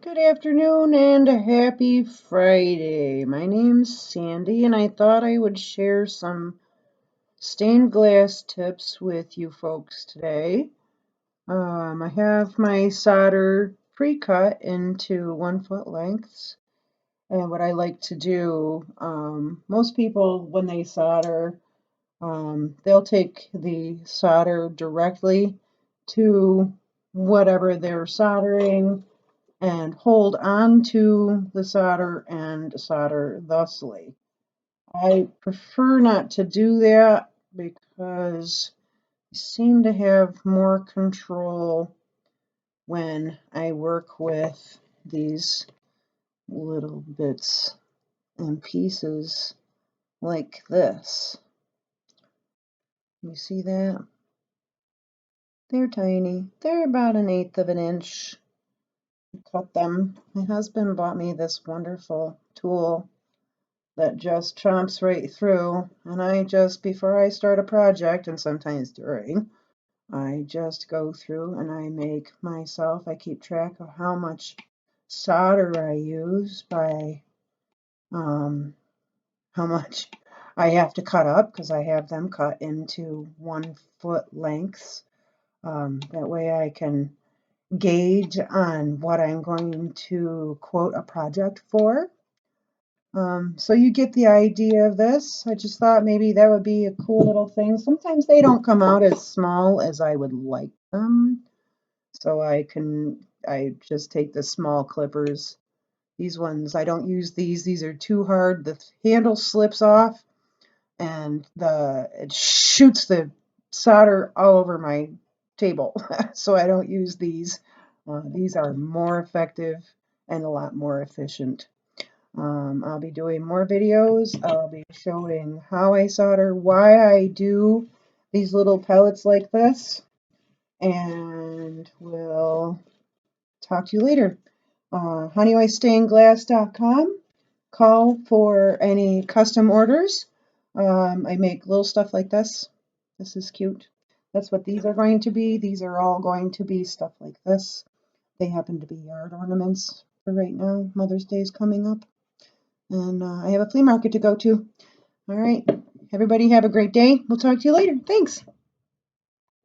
Good afternoon and a happy Friday. My name's Sandy and I thought I would share some stained glass tips with you folks today. I have my solder pre-cut into 1 foot lengths, and what I like to do, most people when they solder, they'll take the solder directly to whatever they're soldering and hold on to the solder and solder thusly. I prefer not to do that because I seem to have more control when I work with these little bits and pieces like this. You see that? They're tiny. They're about 1/8 of an inch. Cut them. My husband bought me this wonderful tool that just chomps right through, and I just, before I start a project, and sometimes during, I just go through and I keep track of how much solder I use by how much I have to cut up, because I have them cut into 1 foot lengths. That way I can gauge on what I'm going to quote a project for. So you get the idea of this. I just thought maybe that would be a cool little thing. Sometimes they don't come out as small as I would like them. So I just take the small clippers. These ones, I don't use these. These are too hard. The handle slips off and it shoots the solder all over my table. So I don't use these. These are more effective and a lot more efficient. I'll be doing more videos. I'll be showing how I solder, why I do these little pellets like this, and we'll talk to you later. HoneyOyeStainedGlass.com. Call for any custom orders. I make little stuff like this. This is cute. That's what these are going to be. These are all going to be stuff like this. They happen to be yard ornaments for right now. Mother's Day is coming up. And I have a flea market to go to. All right. Everybody have a great day. We'll talk to you later. Thanks.